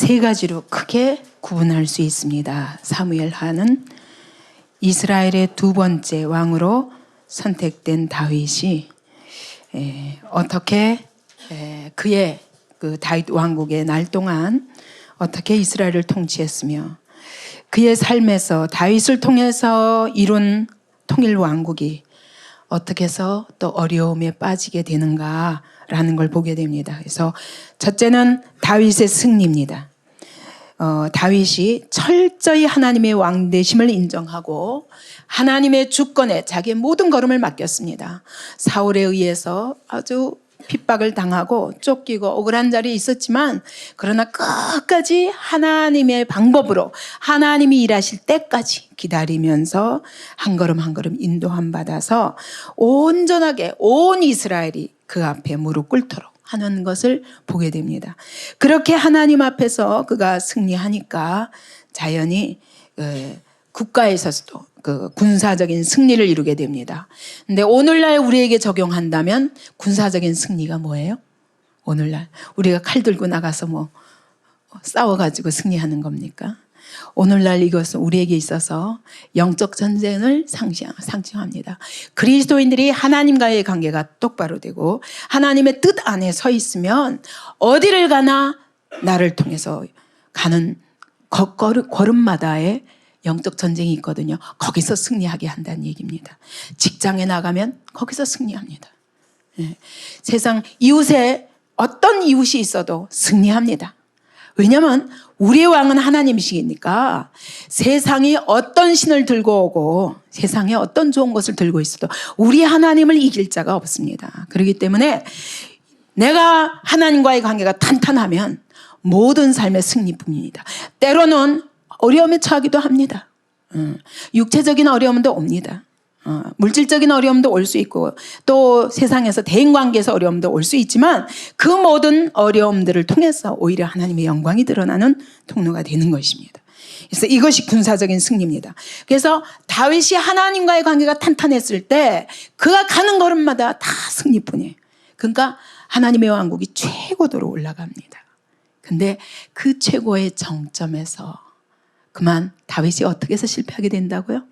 세 가지로 크게 구분할 수 있습니다. 사무엘하는 이스라엘의 두 번째 왕으로 선택된 다윗이 어떻게 그의 그 다윗 왕국의 날 동안 어떻게 이스라엘을 통치했으며 그의 삶에서 다윗을 통해서 이룬 통일 왕국이 어떻게 해서 또 어려움에 빠지게 되는가라는 걸 보게 됩니다. 그래서 첫째는 다윗의 승리입니다. 다윗이 철저히 하나님의 왕되심을 인정하고 하나님의 주권에 자기의 모든 걸음을 맡겼습니다. 사울에 의해서 아주 핍박을 당하고 쫓기고 억울한 자리에 있었지만 그러나 끝까지 하나님의 방법으로 하나님이 일하실 때까지 기다리면서 한 걸음 한 걸음 인도함 받아서 온전하게 온 이스라엘이 그 앞에 무릎 꿇도록 하는 것을 보게 됩니다. 그렇게 하나님 앞에서 그가 승리하니까 자연히 국가에서도 그 군사적인 승리를 이루게 됩니다. 근데 오늘날 우리에게 적용한다면 군사적인 승리가 뭐예요? 오늘날 우리가 칼 들고 나가서 뭐 싸워가지고 승리하는 겁니까? 오늘날 이것은 우리에게 있어서 영적 전쟁을 상징합니다. 그리스도인들이 하나님과의 관계가 똑바로 되고 하나님의 뜻 안에 서 있으면 어디를 가나 나를 통해서 가는 걸음마다의 영적 전쟁이 있거든요. 거기서 승리하게 한다는 얘기입니다. 직장에 나가면 거기서 승리합니다. 세상 이웃에 어떤 이웃이 있어도 승리합니다. 왜냐하면 우리의 왕은 하나님이시니까 세상이 어떤 신을 들고 오고 세상에 어떤 좋은 것을 들고 있어도 우리 하나님을 이길 자가 없습니다. 그렇기 때문에 내가 하나님과의 관계가 탄탄하면 모든 삶의 승리뿐입니다. 때로는 어려움에 처하기도 합니다. 육체적인 어려움도 옵니다. 물질적인 어려움도 올 수 있고 또 세상에서 대인관계에서 어려움도 올 수 있지만 그 모든 어려움들을 통해서 오히려 하나님의 영광이 드러나는 통로가 되는 것입니다. 그래서 이것이 군사적인 승리입니다. 그래서 다윗이 하나님과의 관계가 탄탄했을 때 그가 가는 걸음마다 다 승리뿐이에요. 그러니까 하나님의 왕국이 최고도로 올라갑니다. 근데 그 최고의 정점에서 그만 다윗이 어떻게 해서 실패하게 된다고요?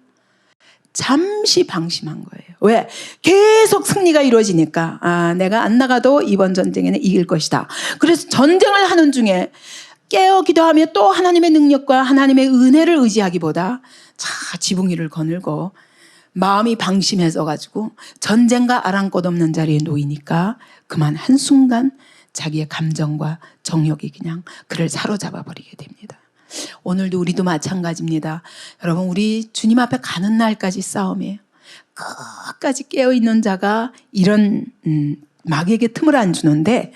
잠시 방심한 거예요. 왜? 계속 승리가 이루어지니까 내가 안 나가도 이번 전쟁에는 이길 것이다. 그래서 전쟁을 하는 중에 깨어 기도하며 또 하나님의 능력과 하나님의 은혜를 의지하기보다 지붕 위를 거닐고 마음이 방심해져 가지고 전쟁과 아랑곳 없는 자리에 놓이니까 그만 한순간 자기의 감정과 정욕이 그냥 그를 사로잡아 버리게 됩니다. 오늘도 우리도 마찬가지입니다. 여러분 우리 주님 앞에 가는 날까지 싸움이에요. 끝까지 깨어있는 자가 이런 마귀에게 틈을 안 주는데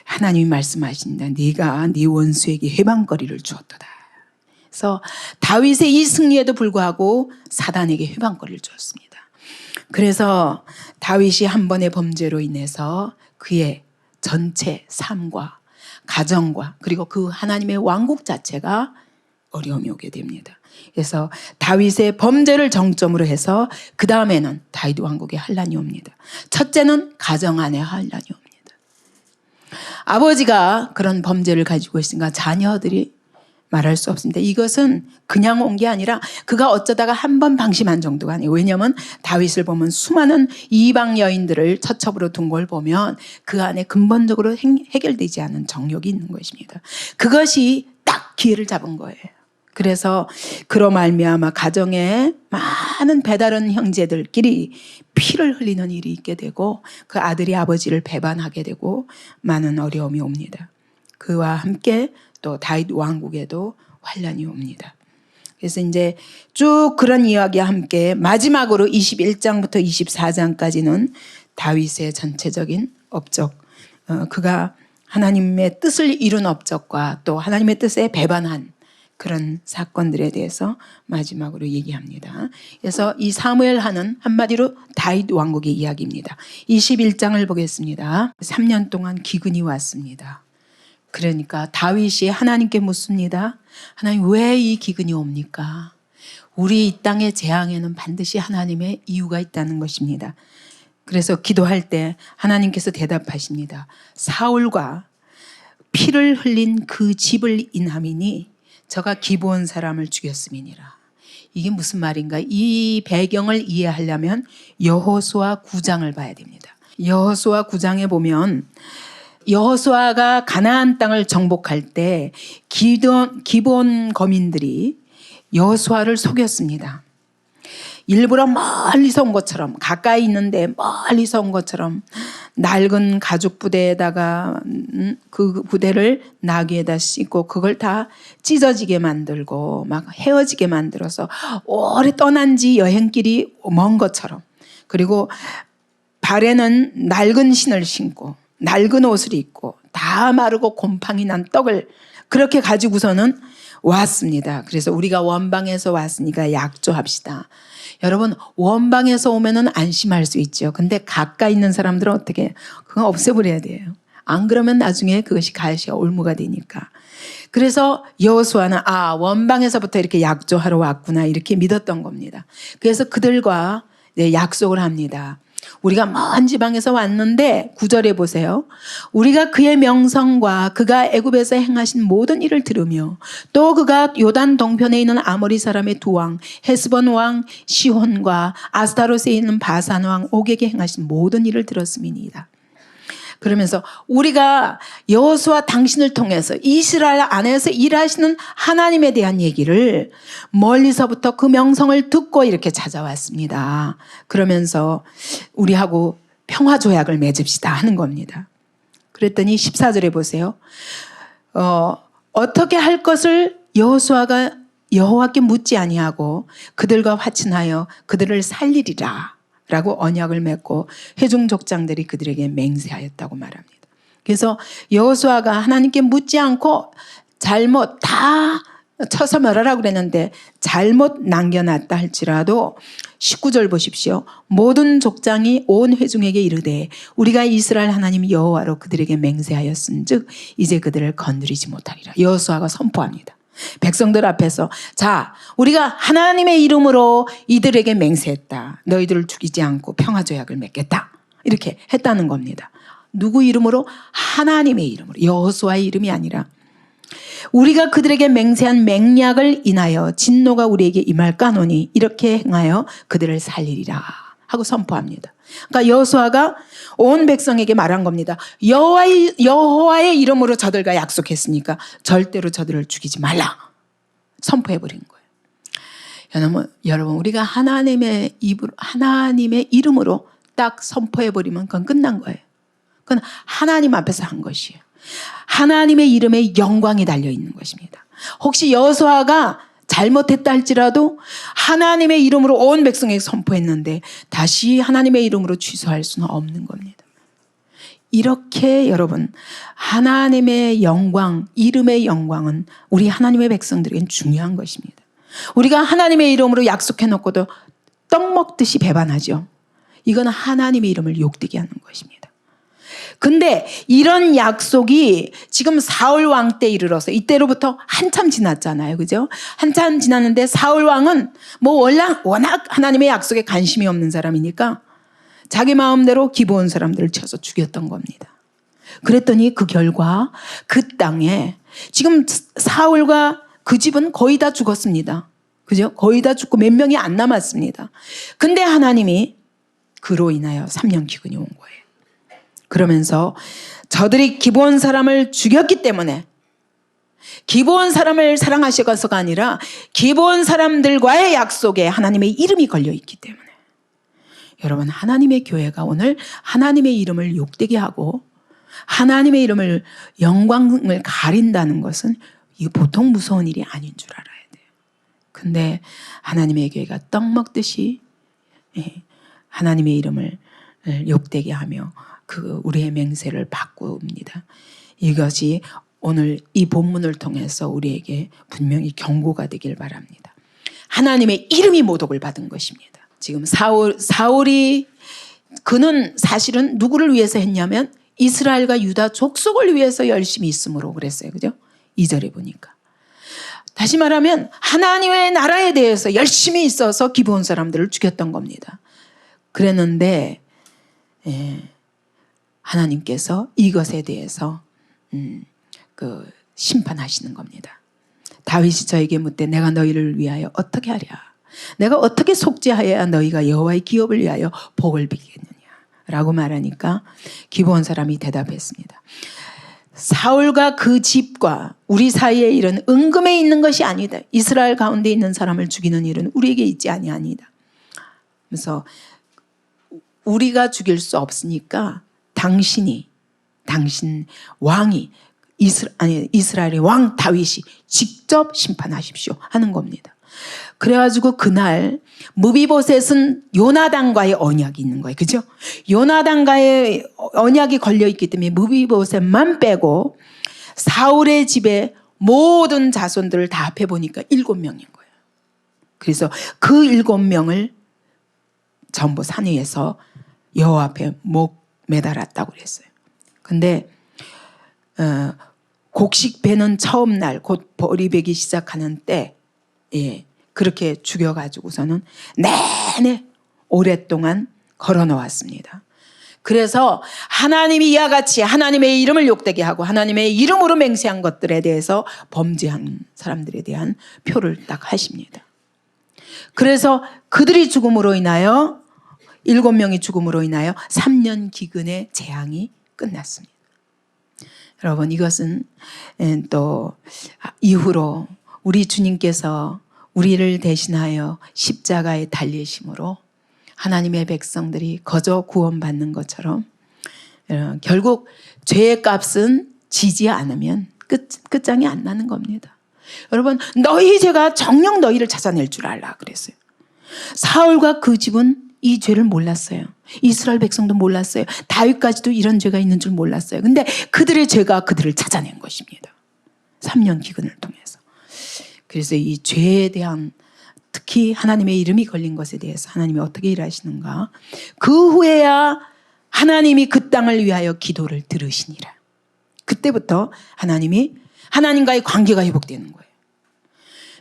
하나님이 말씀하신다. 네가 네 원수에게 해방거리를 주었도다. 그래서 다윗의 이 승리에도 불구하고 사단에게 해방거리를 주었습니다. 그래서 다윗이 한 번의 범죄로 인해서 그의 전체 삶과 가정과 그리고 그 하나님의 왕국 자체가 어려움이 오게 됩니다. 그래서 다윗의 범죄를 정점으로 해서 그 다음에는 다윗 왕국에 환란이 옵니다. 첫째는 가정 안에 환란이 옵니다. 아버지가 그런 범죄를 가지고 있으니까 자녀들이 말할 수 없습니다. 이것은 그냥 온 게 아니라 그가 어쩌다가 한 번 방심한 정도가 아니에요. 왜냐하면 다윗을 보면 수많은 이방 여인들을 처첩으로 둔 걸 보면 그 안에 근본적으로 해결되지 않은 정욕이 있는 것입니다. 그것이 딱 기회를 잡은 거예요. 그래서 그로 말미암아 가정에 많은 배다른 형제들끼리 피를 흘리는 일이 있게 되고 그 아들이 아버지를 배반하게 되고 많은 어려움이 옵니다. 그와 함께 또 다윗 왕국에도 환란이 옵니다. 그래서 이제 쭉 그런 이야기와 함께 마지막으로 21장부터 24장까지는 다윗의 전체적인 업적, 그가 하나님의 뜻을 이룬 업적과 또 하나님의 뜻에 배반한 그런 사건들에 대해서 마지막으로 얘기합니다. 그래서 이 사무엘하는 한마디로 다윗 왕국의 이야기입니다. 21장을 보겠습니다. 3년 동안 기근이 왔습니다. 그러니까 다윗이 하나님께 묻습니다. 하나님 왜 이 기근이 옵니까? 우리 이 땅의 재앙에는 반드시 하나님의 이유가 있다는 것입니다. 그래서 기도할 때 하나님께서 대답하십니다. 사울과 피를 흘린 그 집을 인함이니 저가 기브온 사람을 죽였음이니라. 이게 무슨 말인가? 이 배경을 이해하려면 여호수아 9장을 봐야 됩니다. 여호수아 9장에 보면 여호수아가 가나안 땅을 정복할 때 기브온 거민들이 여호수아를 속였습니다. 일부러 멀리서 온 것처럼, 가까이 있는데 멀리서 온 것처럼 낡은 가죽 부대에다가 그 부대를 나귀에다 싣고 그걸 다 찢어지게 만들고 막 헤어지게 만들어서 오래 떠난 지 여행길이 먼 것처럼, 그리고 발에는 낡은 신을 신고 낡은 옷을 입고 다 마르고 곰팡이 난 떡을 그렇게 가지고서는 왔습니다. 그래서 우리가 원방에서 왔으니까 약조합시다. 여러분, 원방에서 오면은 안심할 수 있죠. 근데 가까이 있는 사람들은 어떻게? 그건 없애버려야 돼요. 안 그러면 나중에 그것이 가시가 올무가 되니까. 그래서 여호수아는 원방에서부터 이렇게 약조하러 왔구나 이렇게 믿었던 겁니다. 그래서 그들과 약속을 합니다. 우리가 먼 지방에서 왔는데 9절에 보세요. 우리가 그의 명성과 그가 애굽에서 행하신 모든 일을 들으며 또 그가 요단 동편에 있는 아모리 사람의 두 왕 헤스본 왕 시혼과 아스타롯에 있는 바산 왕 옥에게 행하신 모든 일을 들었음이니이다. 그러면서 우리가 여호수아 당신을 통해서 이스라엘 안에서 일하시는 하나님에 대한 얘기를 멀리서부터 그 명성을 듣고 이렇게 찾아왔습니다. 그러면서 우리하고 평화조약을 맺읍시다 하는 겁니다. 그랬더니 14절에 보세요. 어떻게 할 것을 여호수아가 여호와께 묻지 아니하고 그들과 화친하여 그들을 살리리라 라고 언약을 맺고 회중 족장들이 그들에게 맹세하였다고 말합니다. 그래서 여호수아가 하나님께 묻지 않고 잘못 다 쳐서 멸하라고 그랬는데 잘못 남겨놨다 할지라도 19절 보십시오. 모든 족장이 온 회중에게 이르되 우리가 이스라엘 하나님 여호와로 그들에게 맹세하였은즉 이제 그들을 건드리지 못하리라. 여호수아가 선포합니다. 백성들 앞에서 자, 우리가 하나님의 이름으로 이들에게 맹세했다. 너희들을 죽이지 않고 평화조약을 맺겠다. 이렇게 했다는 겁니다. 누구 이름으로? 하나님의 이름으로. 여호수아의 이름이 아니라 우리가 그들에게 맹세한 맹약을 인하여 진노가 우리에게 임할까노니 이렇게 행하여 그들을 살리리라 하고 선포합니다. 그러니까 여호수아가 온 백성에게 말한 겁니다. 여호와의 이름으로 저들과 약속했으니까 절대로 저들을 죽이지 말라 선포해버린 거예요. 여러분 우리가 하나님의 이름으로 딱 선포해버리면 그건 끝난 거예요. 그건 하나님 앞에서 한 것이에요. 하나님의 이름에 영광이 달려있는 것입니다. 혹시 여호수아가 잘못했다 할지라도 하나님의 이름으로 온 백성에게 선포했는데 다시 하나님의 이름으로 취소할 수는 없는 겁니다. 이렇게 여러분 하나님의 영광, 이름의 영광은 우리 하나님의 백성들에겐 중요한 것입니다. 우리가 하나님의 이름으로 약속해놓고도 떡 먹듯이 배반하죠. 이건 하나님의 이름을 욕되게 하는 것입니다. 근데 이런 약속이 지금 사울 왕 때 이르러서 이때로부터 한참 지났잖아요. 그죠? 한참 지났는데 사울 왕은 워낙 하나님의 약속에 관심이 없는 사람이니까 자기 마음대로 기브온 사람들을 쳐서 죽였던 겁니다. 그랬더니 그 결과 그 땅에 지금 사울과 그 집은 거의 다 죽었습니다. 그죠? 거의 다 죽고 몇 명이 안 남았습니다. 근데 하나님이 그로 인하여 3년 기근이 온 거예요. 그러면서 저들이 기브온 사람을 죽였기 때문에 기브온 사람을 사랑하셔서가 아니라 기브온 사람들과의 약속에 하나님의 이름이 걸려있기 때문에 여러분 하나님의 교회가 오늘 하나님의 이름을 욕되게 하고 하나님의 이름을 영광을 가린다는 것은 이 보통 무서운 일이 아닌 줄 알아야 돼요. 근데 하나님의 교회가 떡 먹듯이 하나님의 이름을 욕되게 하며 우리의 맹세를 바꿉니다. 이것이 오늘 이 본문을 통해서 우리에게 분명히 경고가 되길 바랍니다. 하나님의 이름이 모독을 받은 것입니다. 지금 사울이 그는 사실은 누구를 위해서 했냐면 이스라엘과 유다 족속을 위해서 열심히 있음으로 그랬어요. 그죠? 2절에 보니까. 다시 말하면 하나님의 나라에 대해서 열심히 있어서 기브온 사람들을 죽였던 겁니다. 그랬는데 하나님께서 이것에 대해서 심판하시는 겁니다. 다윗이 저에게 묻되 내가 너희를 위하여 어떻게 하랴? 내가 어떻게 속죄하여야 너희가 여호와의 기업을 위하여 복을 빌겠느냐? 라고 말하니까 기브온 사람이 대답했습니다. 사울과 그 집과 우리 사이의 일은 은금에 있는 것이 아니다. 이스라엘 가운데 있는 사람을 죽이는 일은 우리에게 있지 아니하니다. 그래서 우리가 죽일 수 없으니까 당신 왕이 이스라엘의 왕 다윗이 직접 심판하십시오 하는 겁니다. 그래가지고 그날 무비보셋은 요나단과의 언약이 있는 거예요. 그죠? 요나단과의 언약이 걸려있기 때문에 무비보셋만 빼고 사울의 집에 모든 자손들을 다 합해보니까 7명인 거예요. 그래서 그 7명을 전부 산 위에서 여호와 앞에 목 매달았다고 그랬어요. 근데 곡식 베는 처음 날 곧 보리 베기 시작하는 때 그렇게 죽여가지고서는 내내 오랫동안 걸어놓았습니다. 그래서 하나님이 이와 같이 하나님의 이름을 욕되게 하고 하나님의 이름으로 맹세한 것들에 대해서 범죄한 사람들에 대한 표를 딱 하십니다. 그래서 그들이 죽음으로 인하여 7명이 죽음으로 인하여 3년 기근의 재앙이 끝났습니다. 여러분 이것은 또 이후로 우리 주님께서 우리를 대신하여 십자가에 달리심으로 하나님의 백성들이 거저 구원받는 것처럼 결국 죄의 값은 지지 않으면 끝장이 안 나는 겁니다. 여러분 너희 죄가 정녕 너희를 찾아낼 줄 알라 그랬어요. 사울과 그 집은 이 죄를 몰랐어요. 이스라엘 백성도 몰랐어요. 다윗까지도 이런 죄가 있는 줄 몰랐어요. 근데 그들의 죄가 그들을 찾아낸 것입니다. 3년 기근을 통해서. 그래서 이 죄에 대한 특히 하나님의 이름이 걸린 것에 대해서 하나님이 어떻게 일하시는가. 그 후에야 하나님이 그 땅을 위하여 기도를 들으시니라. 그때부터 하나님과의 관계가 회복되는 거예요.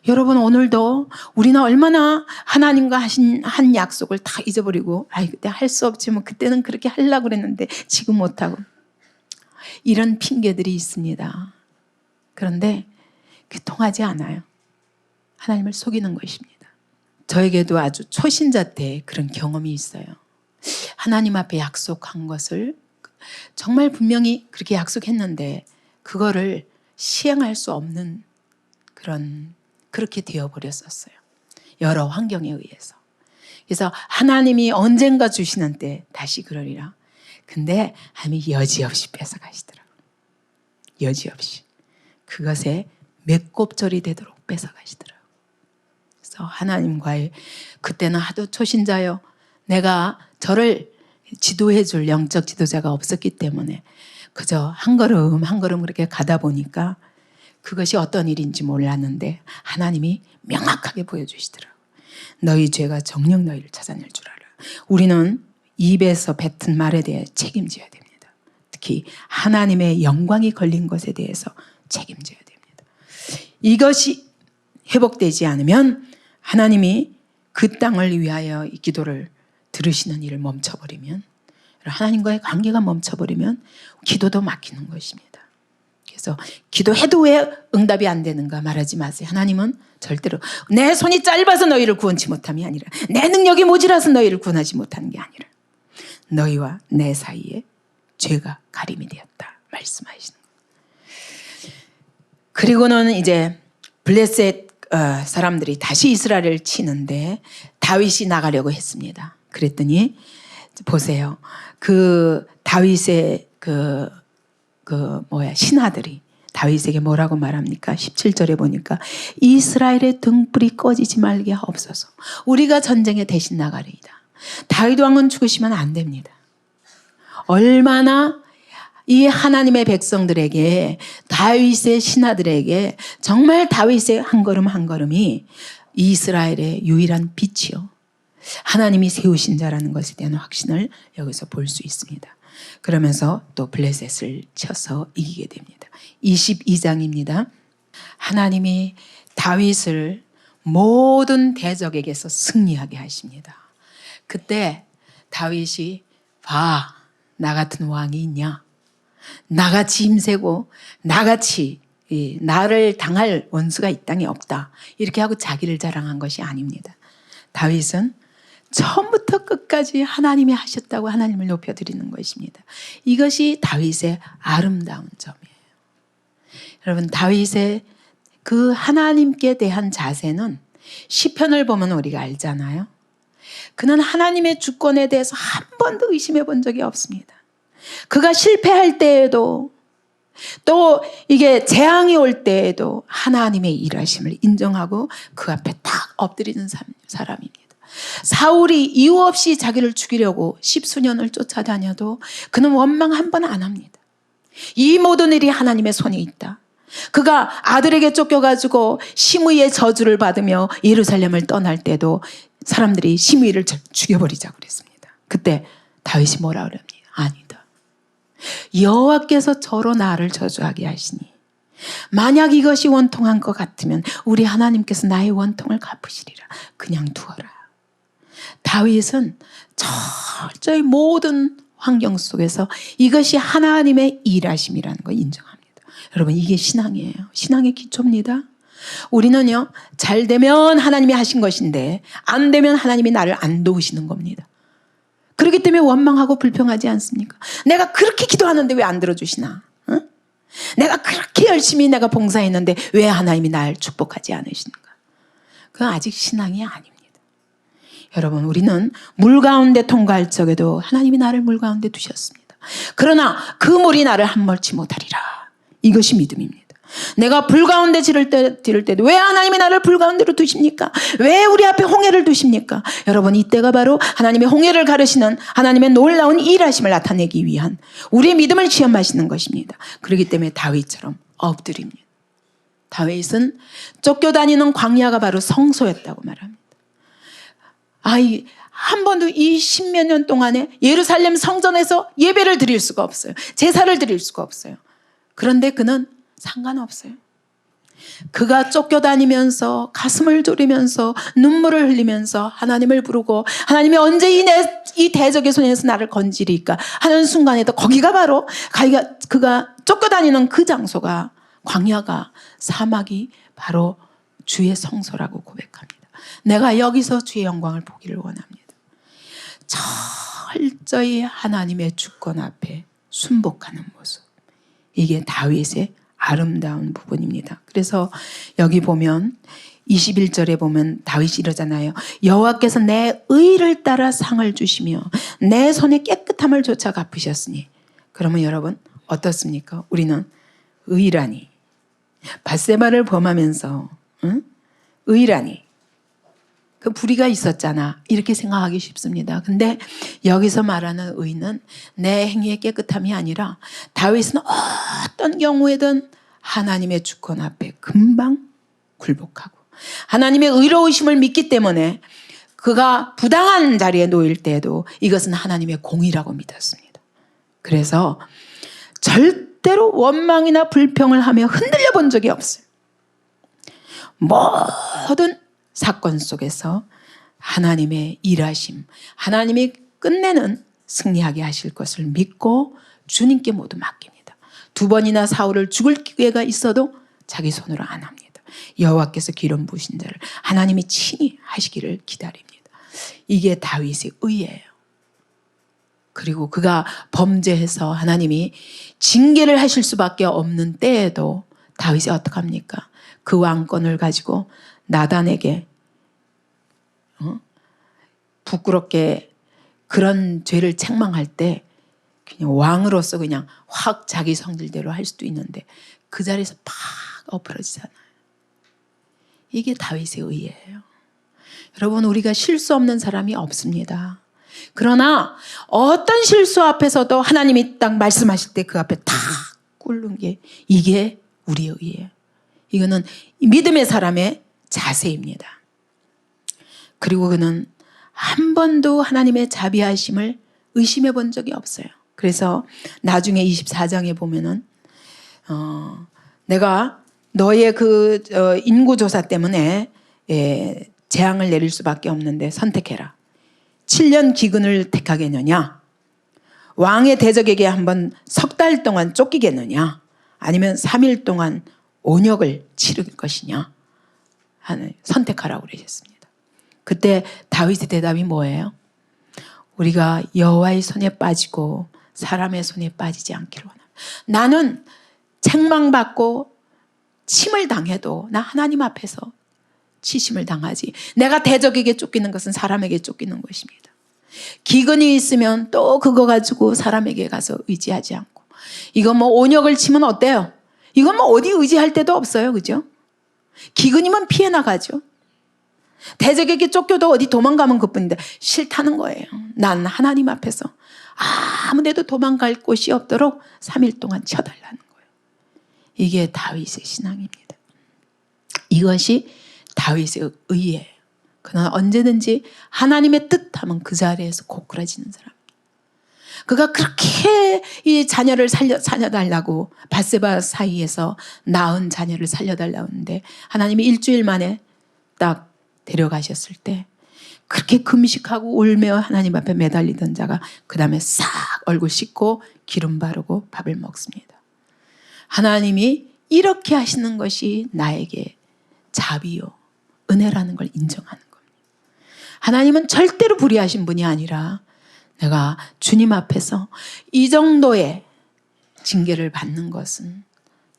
여러분 오늘도 우리는 얼마나 하나님과 하신 한 약속을 다 잊어버리고 그때 할 수 없지만 그때는 그렇게 하려고 그랬는데 지금 못하고 이런 핑계들이 있습니다. 그런데 그게 통하지 않아요. 하나님을 속이는 것입니다. 저에게도 아주 초신자 때 그런 경험이 있어요. 하나님 앞에 약속한 것을 정말 분명히 그렇게 약속했는데 그거를 시행할 수 없는 그렇게 되어버렸었어요. 여러 환경에 의해서. 그래서 하나님이 언젠가 주시는 때 다시 그러리라. 근데 하나님이 여지없이 뺏어가시더라고요. 여지없이. 그것에 맥곱절이 되도록 뺏어가시더라고요. 그래서 하나님과의 그때는 하도 초신자요. 내가 저를 지도해 줄 영적 지도자가 없었기 때문에 그저 한 걸음 한 걸음 그렇게 가다 보니까 그것이 어떤 일인지 몰랐는데 하나님이 명확하게 보여주시더라고요. 너희 죄가 정녕 너희를 찾아낼 줄 알아. 우리는 입에서 뱉은 말에 대해 책임져야 됩니다. 특히 하나님의 영광이 걸린 것에 대해서 책임져야 됩니다. 이것이 회복되지 않으면 하나님이 그 땅을 위하여 이 기도를 들으시는 일을 멈춰버리면 하나님과의 관계가 멈춰버리면 기도도 막히는 것입니다. 그래서 기도해도 왜 응답이 안 되는가 말하지 마세요. 하나님은 절대로 내 손이 짧아서 너희를 구원치 못함이 아니라 내 능력이 모자라서 너희를 구원하지 못하는 게 아니라 너희와 내 사이에 죄가 가림이 되었다 말씀하시는 거예요. 그리고는 이제 블레셋 사람들이 다시 이스라엘을 치는데 다윗이 나가려고 했습니다. 그랬더니 보세요. 그 다윗의 신하들이 다윗에게 뭐라고 말합니까? 17절에 보니까 이스라엘의 등불이 꺼지지 말게 하옵소서. 우리가 전쟁에 대신 나가리이다. 다윗 왕은 죽으시면 안 됩니다. 얼마나 이 하나님의 백성들에게 다윗의 신하들에게 정말 다윗의 한 걸음 한 걸음이 이스라엘의 유일한 빛이요. 하나님이 세우신 자라는 것에 대한 확신을 여기서 볼 수 있습니다. 그러면서 또 블레셋을 쳐서 이기게 됩니다. 22장입니다. 하나님이 다윗을 모든 대적에게서 승리하게 하십니다. 그때 다윗이 봐, 나 같은 왕이 있냐? 나같이 힘세고 나같이 나를 당할 원수가 이 땅에 없다. 이렇게 하고 자기를 자랑한 것이 아닙니다. 다윗은 처음부터 끝까지 하나님이 하셨다고 하나님을 높여드리는 것입니다. 이것이 다윗의 아름다운 점이에요. 여러분, 다윗의 그 하나님께 대한 자세는 시편을 보면 우리가 알잖아요. 그는 하나님의 주권에 대해서 한 번도 의심해 본 적이 없습니다. 그가 실패할 때에도 또 이게 재앙이 올 때에도 하나님의 일하심을 인정하고 그 앞에 딱 엎드리는 사람입니다. 사울이 이유 없이 자기를 죽이려고 십수년을 쫓아다녀도 그는 원망 한 번 안 합니다. 이 모든 일이 하나님의 손에 있다. 그가 아들에게 쫓겨가지고 심의의 저주를 받으며 예루살렘을 떠날 때도 사람들이 심의를 죽여버리자고 그랬습니다. 그때 다윗이 뭐라 그럽니까? 아니다. 여호와께서 저로 나를 저주하게 하시니 만약 이것이 원통한 것 같으면 우리 하나님께서 나의 원통을 갚으시리라. 그냥 두어라. 다윗은 철저히 모든 환경 속에서 이것이 하나님의 일하심이라는 걸 인정합니다. 여러분, 이게 신앙이에요. 신앙의 기초입니다. 우리는요, 잘 되면 하나님이 하신 것인데 안 되면 하나님이 나를 안 도우시는 겁니다. 그렇기 때문에 원망하고 불평하지 않습니까? 내가 그렇게 기도하는데 왜 안 들어주시나? 응? 내가 그렇게 열심히 내가 봉사했는데 왜 하나님이 날 축복하지 않으시는가? 그건 아직 신앙이 아닙니다. 여러분, 우리는 물 가운데 통과할 적에도 하나님이 나를 물 가운데 두셨습니다. 그러나 그 물이 나를 함몰치 못하리라. 이것이 믿음입니다. 내가 불 가운데 지를 때도 왜 하나님이 나를 불 가운데로 두십니까? 왜 우리 앞에 홍해를 두십니까? 여러분, 이때가 바로 하나님의 홍해를 가르시는 하나님의 놀라운 일하심을 나타내기 위한 우리의 믿음을 시험하시는 것입니다. 그렇기 때문에 다윗처럼 엎드립니다. 다윗은 쫓겨다니는 광야가 바로 성소였다고 말합니다. 한 번도 이 십몇 년 동안에 예루살렘 성전에서 예배를 드릴 수가 없어요. 제사를 드릴 수가 없어요. 그런데 그는 상관없어요. 그가 쫓겨다니면서 가슴을 졸이면서 눈물을 흘리면서 하나님을 부르고 하나님이 언제 이 대적의 손에서 나를 건지리까 하는 순간에도 거기가 바로 그가 쫓겨다니는 그 장소가 광야가 사막이 바로 주의 성소라고 고백합니다. 내가 여기서 주의 영광을 보기를 원합니다. 철저히 하나님의 주권 앞에 순복하는 모습. 이게 다윗의 아름다운 부분입니다. 그래서 여기 보면 21절에 보면 다윗이 이러잖아요. 여호와께서 내 의를 따라 상을 주시며 내 손에 깨끗함을 조차 갚으셨으니. 그러면 여러분 어떻습니까? 우리는 의라니 밧세바를 범하면서 의라니 그 불의가 있었잖아. 이렇게 생각하기 쉽습니다. 근데 여기서 말하는 의는 내 행위의 깨끗함이 아니라 다윗은 어떤 경우에든 하나님의 주권 앞에 금방 굴복하고 하나님의 의로우심을 믿기 때문에 그가 부당한 자리에 놓일 때에도 이것은 하나님의 공의라고 믿었습니다. 그래서 절대로 원망이나 불평을 하며 흔들려 본 적이 없어요. 모든 사건 속에서 하나님의 일하심, 하나님이 끝내는 승리하게 하실 것을 믿고 주님께 모두 맡깁니다. 2번이나 사울을 죽을 기회가 있어도 자기 손으로 안 합니다. 여호와께서 기름 부으신 자를 하나님이 친히 하시기를 기다립니다. 이게 다윗의 의예요. 그리고 그가 범죄해서 하나님이 징계를 하실 수밖에 없는 때에도 다윗이 어떡합니까? 그 왕권을 가지고 나단에게 부끄럽게 그런 죄를 책망할 때 그냥 왕으로서 그냥 확 자기 성질대로 할 수도 있는데 그 자리에서 팍 엎어지잖아요. 이게 다윗의 의예요. 여러분, 우리가 실수 없는 사람이 없습니다. 그러나 어떤 실수 앞에서도 하나님이 딱 말씀하실 때 그 앞에 탁 꿇는 게 이게 우리의 의예요. 이거는 믿음의 사람의 자세입니다. 그리고 그는 한 번도 하나님의 자비하심을 의심해 본 적이 없어요. 그래서 나중에 24장에 보면은 내가 너의 그 인구조사 때문에 재앙을 내릴 수밖에 없는데 선택해라. 7년 기근을 택하겠느냐 왕의 대적에게 한번 석 달 동안 쫓기겠느냐, 아니면 3일 동안 온역을 치를 것이냐 하는 선택하라고 그러셨습니다. 그때 다윗의 대답이 뭐예요? 우리가 여호와의 손에 빠지고 사람의 손에 빠지지 않기를 원합니다. 나는 책망받고 침을 당해도 나 하나님 앞에서 치심을 당하지, 내가 대적에게 쫓기는 것은 사람에게 쫓기는 것입니다. 기근이 있으면 또 그거 가지고 사람에게 가서 의지하지 않고, 이거 뭐 온역을 치면 어때요? 이건 뭐 어디 의지할 데도 없어요. 그죠? 기근이면 피해 나가죠. 대적에게 쫓겨도 어디 도망가면 그뿐인데 싫다는 거예요. 난 하나님 앞에서 아무 데도 도망갈 곳이 없도록 3일 동안 쳐달라는 거예요. 이게 다윗의 신앙입니다. 이것이 다윗의 의예요. 그는 언제든지 하나님의 뜻하면 그 자리에서 고꾸라지는 사람. 그가 그렇게 이 자녀를 살려달라고 밧세바 사이에서 낳은 자녀를 살려달라고 하는데 하나님이 일주일 만에 딱 데려가셨을 때 그렇게 금식하고 울며 하나님 앞에 매달리던 자가 그 다음에 싹 얼굴 씻고 기름 바르고 밥을 먹습니다. 하나님이 이렇게 하시는 것이 나에게 자비요 은혜라는 걸 인정하는 겁니다. 하나님은 절대로 불의하신 분이 아니라 내가 주님 앞에서 이 정도의 징계를 받는 것은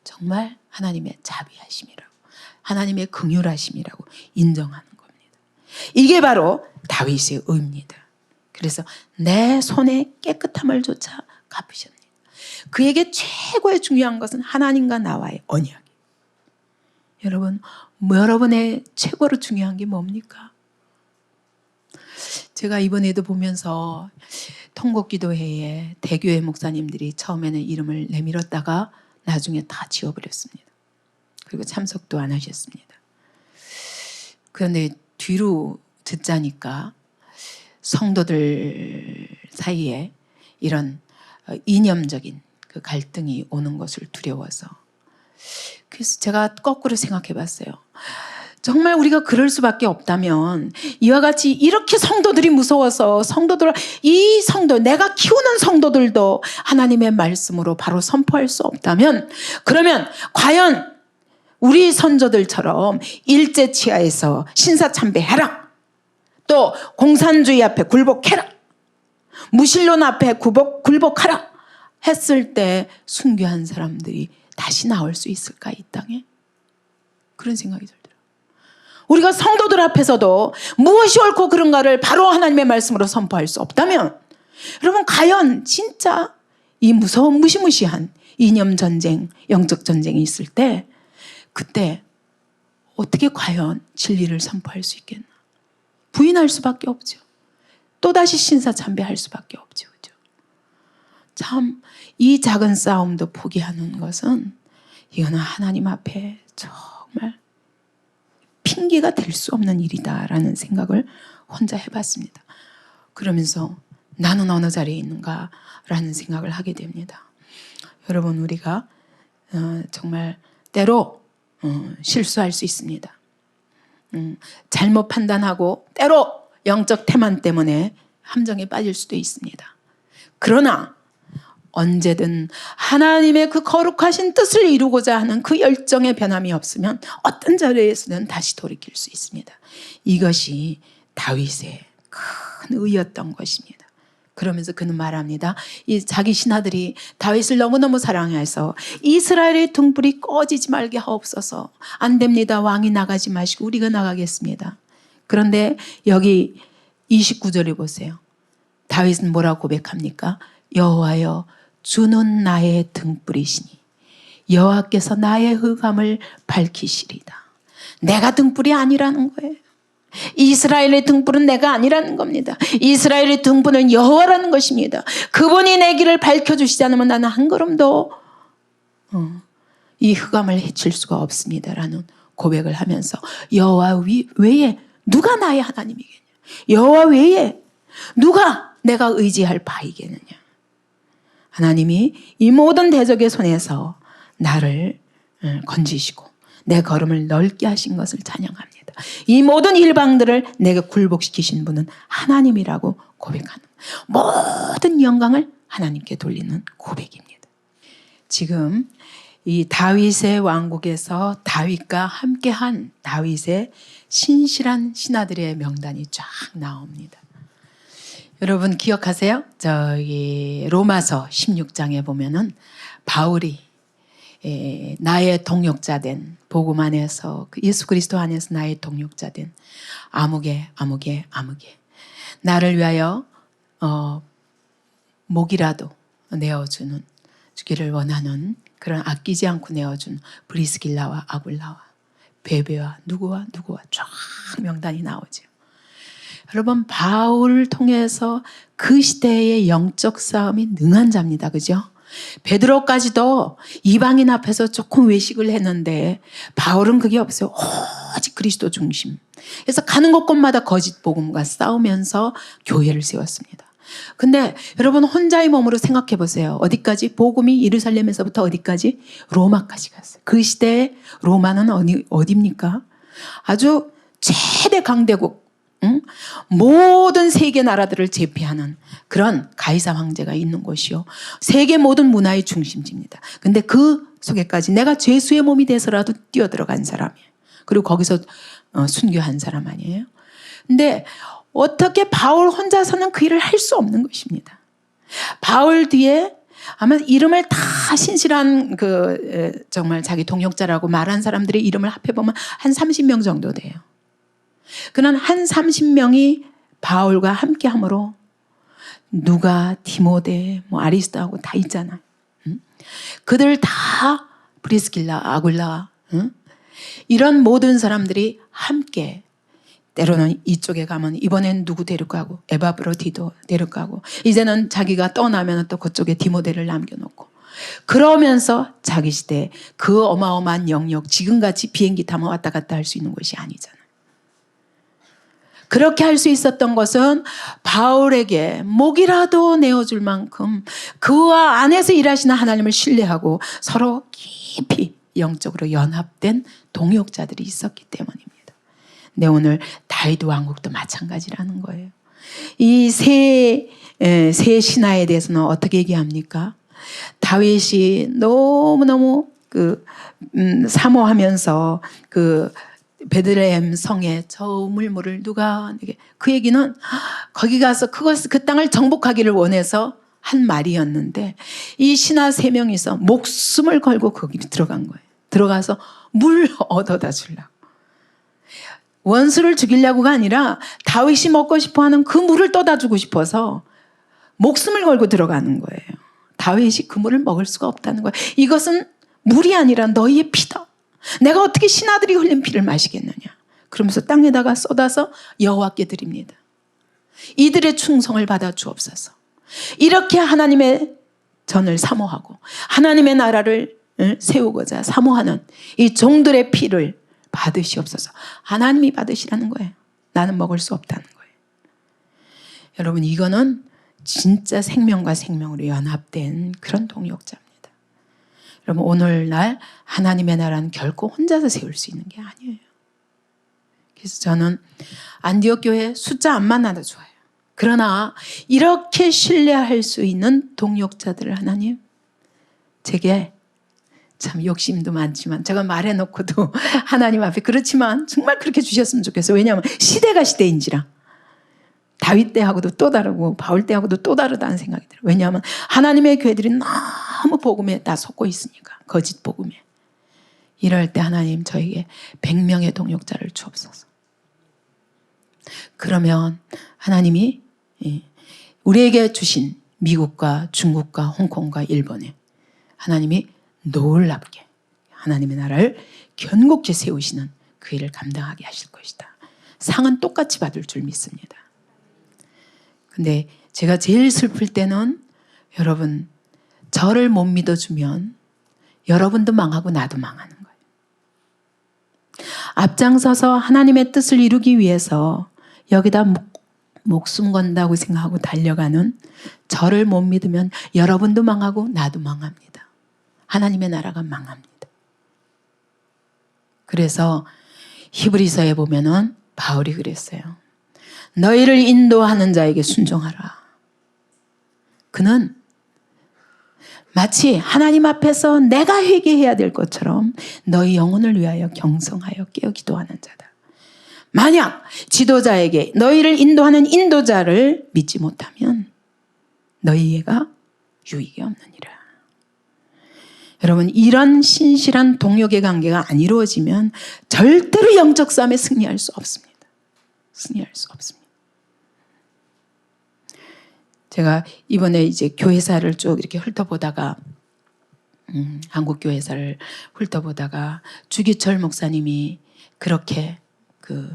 정말 하나님의 자비하심이라고, 하나님의 긍휼하심이라고 인정하는 겁니다. 이게 바로 다윗의 의입니다. 그래서 내 손에 깨끗함을 조차 갚으셨습니다. 그에게 최고의 중요한 것은 하나님과 나와의 언약이에요. 여러분, 여러분의 최고로 중요한 게 뭡니까? 제가 이번에도 보면서 통곡기도회에 대교회 목사님들이 처음에는 이름을 내밀었다가 나중에 다 지워버렸습니다. 그리고 참석도 안 하셨습니다. 그런데 뒤로 듣자니까 성도들 사이에 이런 이념적인 그 갈등이 오는 것을 두려워서, 그래서 제가 거꾸로 생각해 봤어요. 정말 우리가 그럴 수밖에 없다면 이와 같이 이렇게 성도들이 무서워서 이 성도, 내가 키우는 성도들도 하나님의 말씀으로 바로 선포할 수 없다면, 그러면 과연 우리 선조들처럼 일제치하에서 신사참배해라, 또 공산주의 앞에 굴복해라, 무신론 앞에 굴복하라 했을 때 순교한 사람들이 다시 나올 수 있을까, 이 땅에? 그런 생각이 들더라고요. 우리가 성도들 앞에서도 무엇이 옳고 그른가를 바로 하나님의 말씀으로 선포할 수 없다면, 여러분 과연 진짜 이 무서운 무시무시한 이념 전쟁, 영적 전쟁이 있을 때 그때 어떻게 과연 진리를 선포할 수 있겠나? 부인할 수밖에 없죠. 또다시 신사참배할 수밖에 없죠. 그죠? 참 이 작은 싸움도 포기하는 것은, 이거는 하나님 앞에 정말 핑계가 될 수 없는 일이다라는 생각을 혼자 해봤습니다. 그러면서 나는 어느 자리에 있는가라는 생각을 하게 됩니다. 여러분, 우리가 정말 때로 실수할 수 있습니다. 잘못 판단하고 때로 영적 태만 때문에 함정에 빠질 수도 있습니다. 그러나 언제든 하나님의 그 거룩하신 뜻을 이루고자 하는 그 열정의 변함이 없으면 어떤 자리에서는 다시 돌이킬 수 있습니다. 이것이 다윗의 큰 의였던 것입니다. 그러면서 그는 말합니다. 이 자기 신하들이 다윗을 너무너무 사랑해서 이스라엘의 등불이 꺼지지 말게 하옵소서. 안 됩니다. 왕이 나가지 마시고 우리가 나가겠습니다. 그런데 여기 29절에 보세요. 다윗은 뭐라고 고백합니까? 여호와여, 주는 나의 등불이시니 여호와께서 나의 흑암을 밝히시리다. 내가 등불이 아니라는 거예요. 이스라엘의 등불은 내가 아니라는 겁니다. 이스라엘의 등불은 여호와라는 것입니다. 그분이 내 길을 밝혀주시지 않으면 나는 한 걸음도 이 흑암을 헤칠 수가 없습니다라는 고백을 하면서, 여호와 외에 누가 나의 하나님이겠냐, 여호와 외에 누가 내가 의지할 바이겠느냐. 하나님이 이 모든 대적의 손에서 나를 건지시고 내 걸음을 넓게 하신 것을 찬양합니다. 이 모든 일방들을 내게 굴복시키신 분은 하나님이라고 고백하는, 모든 영광을 하나님께 돌리는 고백입니다. 지금 이 다윗의 왕국에서 다윗과 함께한 다윗의 신실한 신하들의 명단이 쫙 나옵니다. 여러분 기억하세요? 저기 로마서 16장에 보면은 바울이 나의 동역자 된 복음 안에서 예수 그리스도 안에서 나의 동역자 된 아무개 나를 위하여 목이라도 내어주는 주기를 원하는 그런 아끼지 않고 내어준 브리스길라와 아굴라와 베베와 누구와 쫙 명단이 나오죠. 여러분 바울을 통해서 그 시대의 영적 싸움이 능한 자입니다. 그죠? 베드로까지도 이방인 앞에서 조금 외식을 했는데 바울은 그게 없어요. 오직 그리스도 중심. 그래서 가는 곳곳마다 거짓 복음과 싸우면서 교회를 세웠습니다. 근데 여러분 혼자의 몸으로 생각해 보세요. 어디까지? 복음이 예루살렘에서부터 어디까지? 로마까지 갔어요. 그 시대에 로마는 어디입니까? 아주 최대 강대국, 모든 세계 나라들을 제패하는 그런 가이사 황제가 있는 곳이요. 세계 모든 문화의 중심지입니다. 근데 그 속에까지 내가 죄수의 몸이 돼서라도 뛰어들어간 사람이에요. 그리고 거기서 순교한 사람 아니에요? 근데 어떻게 바울 혼자서는 그 일을 할 수 없는 것입니다. 바울 뒤에 아마 이름을 다 신실한 정말 자기 동역자라고 말한 사람들의 이름을 합해보면 한 30명 정도 돼요. 그런 한 30명이 바울과 함께 함으로 누가, 디모데, 아리스도하고 다 있잖아요. 그들 다 브리스길라, 아굴라, 이런 모든 사람들이 함께 때로는 이쪽에 가면 이번엔 누구 데려가고 에바브로디도 데려가고 이제는 자기가 떠나면 또 그쪽에 디모데를 남겨놓고 그러면서 자기 시대에 그 어마어마한 영역 지금같이 비행기 타면 왔다 갔다 할 수 있는 것이 아니잖아요. 그렇게 할 수 있었던 것은 바울에게 목이라도 내어줄 만큼 그와 안에서 일하시는 하나님을 신뢰하고 서로 깊이 영적으로 연합된 동역자들이 있었기 때문입니다. 근데 오늘 다윗 왕국도 마찬가지라는 거예요. 이 세 신하에 대해서는 어떻게 얘기합니까? 다윗이 너무너무 사모하면서 베들레헴 성에 저 우물물을 누가 그 얘기는 거기 가서 그 땅을 정복하기를 원해서 한 말이었는데 이 신하 3명이서 목숨을 걸고 거기 들어간 거예요. 들어가서 물 얻어다 주려고. 원수를 죽이려고가 아니라 다윗이 먹고 싶어하는 그 물을 떠다 주고 싶어서 목숨을 걸고 들어가는 거예요. 다윗이 그 물을 먹을 수가 없다는 거예요. 이것은 물이 아니라 너희의 피다. 내가 어떻게 신하들이 흘린 피를 마시겠느냐. 그러면서 땅에다가 쏟아서 여호와께 드립니다. 이들의 충성을 받아 주옵소서. 이렇게 하나님의 전을 사모하고 하나님의 나라를 세우고자 사모하는 이 종들의 피를 받으시옵소서. 하나님이 받으시라는 거예요. 나는 먹을 수 없다는 거예요. 여러분 이거는 진짜 생명과 생명으로 연합된 그런 동역자입니다. 여러분 오늘날 하나님의 나라는 결코 혼자서 세울 수 있는 게 아니에요. 그래서 저는 안디옥 교회 숫자 안 많아도 좋아요. 그러나 이렇게 신뢰할 수 있는 동역자들을 하나님 제게 참 욕심도 많지만 제가 말해놓고도 하나님 앞에 그렇지만 정말 그렇게 주셨으면 좋겠어요. 왜냐하면 시대가 시대인지라 다윗 때하고도 또 다르고 바울 때하고도 또 다르다는 생각이 들어요. 왜냐하면 하나님의 교회들이 너무 복음에 다 속고 있으니까 거짓 복음에. 이럴 때 하나님 저에게 100명의 동역자를 주옵소서. 그러면 하나님이 우리에게 주신 미국과 중국과 홍콩과 일본에 하나님이 놀랍게 하나님의 나라를 견고히 세우시는 그 일을 감당하게 하실 것이다. 상은 똑같이 받을 줄 믿습니다. 근데 제가 제일 슬플 때는 여러분 저를 못 믿어주면 여러분도 망하고 나도 망하는 거예요. 앞장서서 하나님의 뜻을 이루기 위해서 여기다 목숨 건다고 생각하고 달려가는 저를 못 믿으면 여러분도 망하고 나도 망합니다. 하나님의 나라가 망합니다. 그래서 히브리서에 보면은 바울이 그랬어요. 너희를 인도하는 자에게 순종하라. 그는 마치 하나님 앞에서 내가 회개해야 될 것처럼 너희 영혼을 위하여 경성하여 깨어 기도하는 자다. 만약 지도자에게 너희를 인도하는 인도자를 믿지 못하면 너희에게 유익이 없느니라. 여러분, 이런 신실한 동역의 관계가 안 이루어지면 절대로 영적 싸움에 승리할 수 없습니다. 승리할 수 없습니다. 제가 이번에 이제 교회사를 쭉 이렇게 훑어보다가 한국 교회사를 훑어보다가 주기철 목사님이 그렇게 그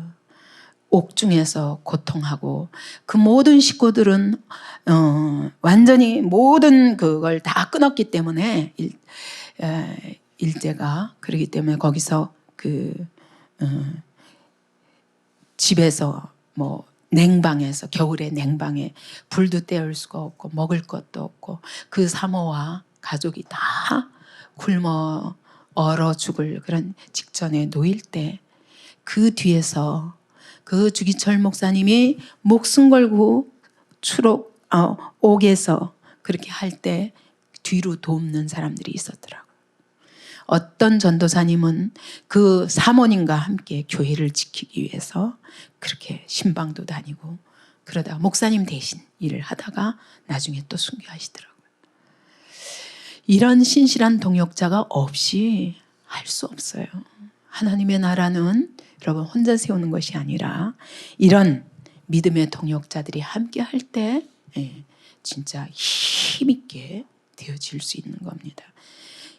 옥중에서 고통하고 그 모든 식구들은 완전히 모든 그걸 다 끊었기 때문에 일제가 그러기 때문에 거기서 그 집에서 뭐 냉방에서 겨울에 냉방에 불도 때울 수가 없고 먹을 것도 없고 그 사모와 가족이 다 굶어 얼어 죽을 그런 직전에 놓일 때 그 뒤에서 그 주기철 목사님이 목숨 걸고 옥에서 그렇게 할 때 뒤로 돕는 사람들이 있었더라고요. 어떤 전도사님은 그 사모님과 함께 교회를 지키기 위해서 그렇게 신방도 다니고 그러다가 목사님 대신 일을 하다가 나중에 또 순교하시더라고요. 이런 신실한 동역자가 없이 할 수 없어요. 하나님의 나라는 여러분 혼자 세우는 것이 아니라 이런 믿음의 동역자들이 함께 할 때 진짜 힘있게 되어질 수 있는 겁니다.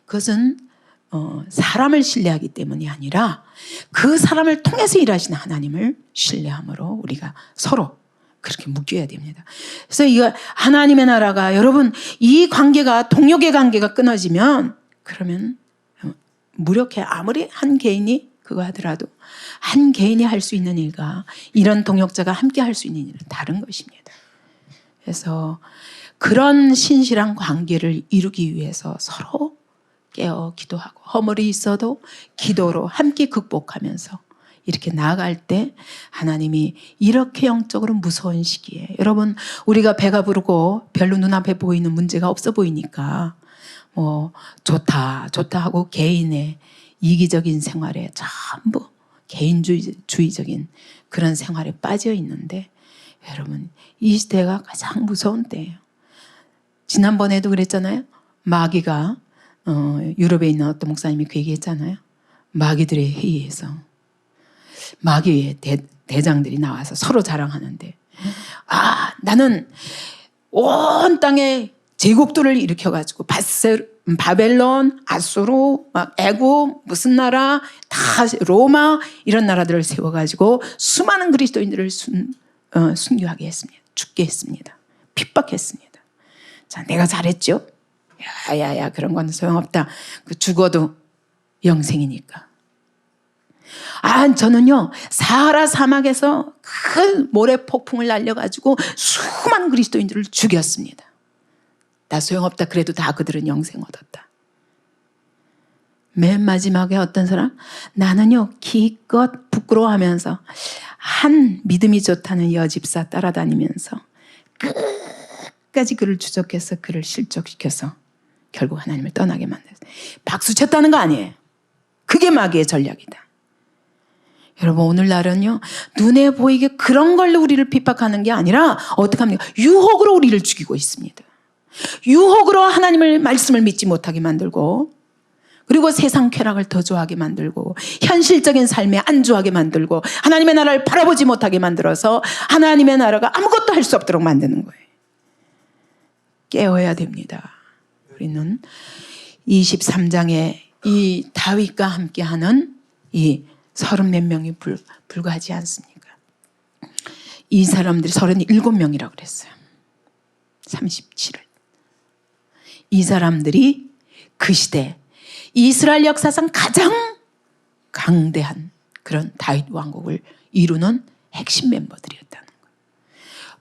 그것은 사람을 신뢰하기 때문이 아니라 그 사람을 통해서 일하시는 하나님을 신뢰함으로 우리가 서로 그렇게 묶여야 됩니다. 그래서 이거 하나님의 나라가 여러분 이 관계가 동역의 관계가 끊어지면 그러면 무력해. 아무리 한 개인이 그거 하더라도 한 개인이 할 수 있는 일과 이런 동역자가 함께 할 수 있는 일은 다른 것입니다. 그래서 그런 신실한 관계를 이루기 위해서 서로 깨어 기도하고 허물이 있어도 기도로 함께 극복하면서 이렇게 나아갈 때 하나님이 이렇게 영적으로 무서운 시기에 여러분 우리가 배가 부르고 별로 눈앞에 보이는 문제가 없어 보이니까 뭐 좋다 하고 개인의 이기적인 생활에 전부 개인주의적인 그런 생활에 빠져 있는데 여러분 이 시대가 가장 무서운 때예요. 지난번에도 그랬잖아요. 마귀가 유럽에 있는 어떤 목사님이 그 얘기했잖아요. 마귀들의 회의에서 마귀의 대장들이 나와서 서로 자랑하는데 나는 온 땅에 제국들을 일으켜가지고 바벨론, 아수르, 애굽, 무슨 나라, 다 로마 이런 나라들을 세워가지고 수많은 그리스도인들을 순교하게 했습니다. 죽게 했습니다. 핍박했습니다. 자, 내가 잘했죠? 야야야 그런 건 소용없다. 죽어도 영생이니까. 저는요 사하라 사막에서 큰 모래 폭풍을 날려가지고 수많은 그리스도인들을 죽였습니다. 다 소용없다. 그래도 다 그들은 영생 얻었다. 맨 마지막에 어떤 사람? 나는요 기껏 부끄러워하면서 한 믿음이 좋다는 여집사 따라다니면서 끝까지 그를 추적해서 그를 실족시켜서 결국 하나님을 떠나게 만들었어요. 박수 쳤다는 거 아니에요. 그게 마귀의 전략이다. 여러분 오늘날은요 눈에 보이게 그런 걸로 우리를 핍박하는 게 아니라 어떻게 합니까? 유혹으로 우리를 죽이고 있습니다. 유혹으로 하나님을 말씀을 믿지 못하게 만들고 그리고 세상 쾌락을 더 좋아하게 만들고 현실적인 삶에 안주하게 만들고 하나님의 나라를 바라보지 못하게 만들어서 하나님의 나라가 아무것도 할 수 없도록 만드는 거예요. 깨어야 됩니다. 우리는 23장에 이 다윗과 함께하는 이 30몇 명이 불과하지 않습니까? 이 사람들이 37명이라고 그랬어요. 37을. 이 사람들이 그 시대 이스라엘 역사상 가장 강대한 그런 다윗 왕국을 이루는 핵심 멤버들이었다는 거예요.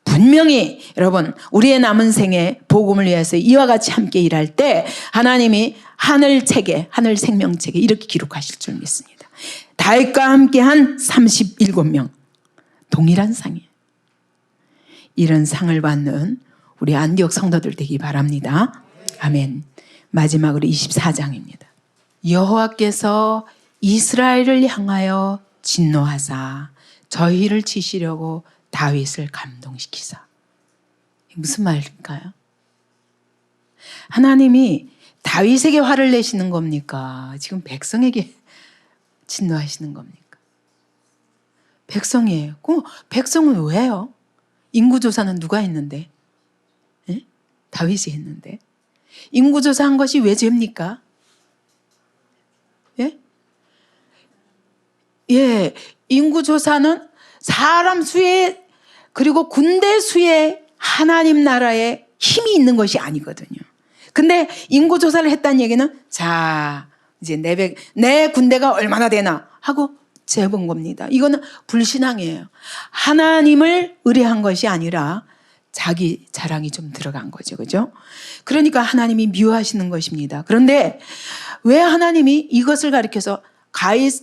분명히 여러분 우리의 남은 생에 복음을 위해서 이와 같이 함께 일할 때 하나님이 하늘 생명책에 이렇게 기록하실 줄 믿습니다. 다윗과 함께한 37명 동일한 상이에요. 이런 상을 받는 우리 안디옥 성도들 되기 바랍니다. 아멘. 마지막으로 24장입니다. 여호와께서 이스라엘을 향하여 진노하사 저희를 치시려고 다윗을 감동시키사. 무슨 말일까요? 하나님이 다윗에게 화를 내시는 겁니까? 지금 백성에게 진노하시는 겁니까? 백성이에요. 그럼 백성은 왜요? 인구조사는 누가 했는데? 예? 다윗이 했는데. 인구조사한 것이 왜 죄입니까? 예? 예, 인구조사는 사람 수에 그리고 군대 수에 하나님 나라에 힘이 있는 것이 아니거든요. 근데 인구조사를 했다는 얘기는 자, 이제 내 군대가 얼마나 되나 하고 재본 겁니다. 이거는 불신앙이에요. 하나님을 의뢰한 것이 아니라 자기 자랑이 좀 들어간 거죠. 그죠? 그러니까 하나님이 미워하시는 것입니다. 그런데 왜 하나님이 이것을 가리켜서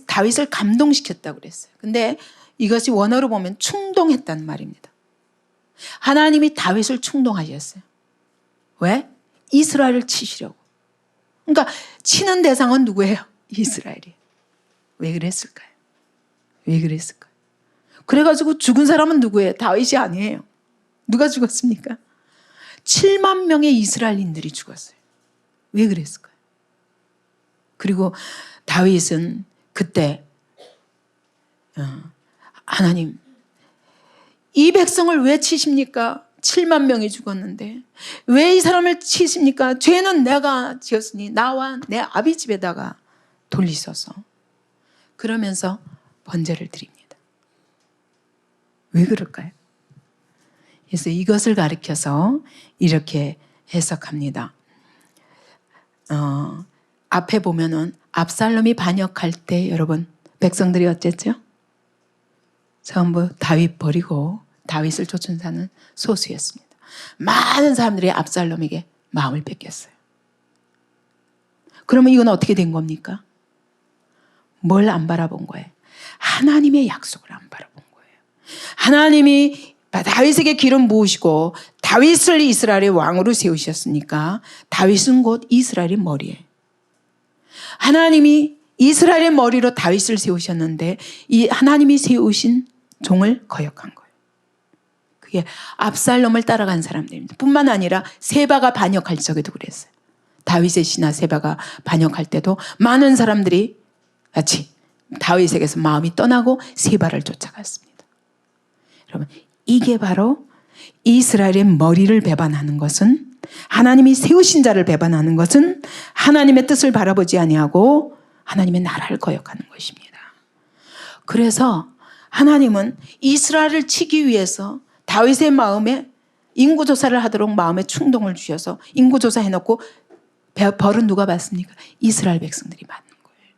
다윗을 감동시켰다고 그랬어요. 근데 이것이 원어로 보면 충동했다는 말입니다. 하나님이 다윗을 충동하셨어요. 왜? 이스라엘을 치시려고. 그러니까 치는 대상은 누구예요? 이스라엘이에요. 왜 그랬을까요? 왜 그랬을까요? 그래가지고 죽은 사람은 누구예요? 다윗이 아니에요. 누가 죽었습니까? 7만 명의 이스라엘인들이 죽었어요. 왜 그랬을까요? 그리고 다윗은 그때 하나님 이 백성을 왜 치십니까? 7만 명이 죽었는데 왜 이 사람을 치십니까? 죄는 내가 지었으니 나와 내 아비 집에다가 돌리소서. 그러면서 번제를 드립니다. 왜 그럴까요? 그래서 이것을 가리켜서 이렇게 해석합니다. 앞에 보면은 압살롬이 반역할 때 여러분 백성들이 어쨌죠? 전부 다윗 버리고 다윗을 쫓은 자는 소수였습니다. 많은 사람들이 압살롬에게 마음을 뺏겼어요. 그러면 이건 어떻게 된 겁니까? 뭘 안 바라본 거예요? 하나님의 약속을 안 바라본 거예요. 하나님이 다윗에게 기름 부으시고 다윗을 이스라엘의 왕으로 세우셨으니까 다윗은 곧 이스라엘의 머리예요. 하나님이 이스라엘의 머리로 다윗을 세우셨는데 이 하나님이 세우신 종을 거역한 거예요. 그게 압살롬을 따라간 사람들입니다. 뿐만 아니라 세바가 반역할 적에도 그랬어요. 다윗의 신하 세바가 반역할 때도 많은 사람들이 같이 다윗에게서 마음이 떠나고 세바를 쫓아갔습니다. 여러분, 이게 바로 이스라엘의 머리를 배반하는 것은, 하나님이 세우신 자를 배반하는 것은 하나님의 뜻을 바라보지 아니하고 하나님의 나라를 거역하는 것입니다. 그래서 하나님은 이스라엘을 치기 위해서 다윗의 마음에 인구조사를 하도록 마음에 충동을 주셔서 인구조사 해놓고 벌은 누가 받습니까? 이스라엘 백성들이 받는 거예요.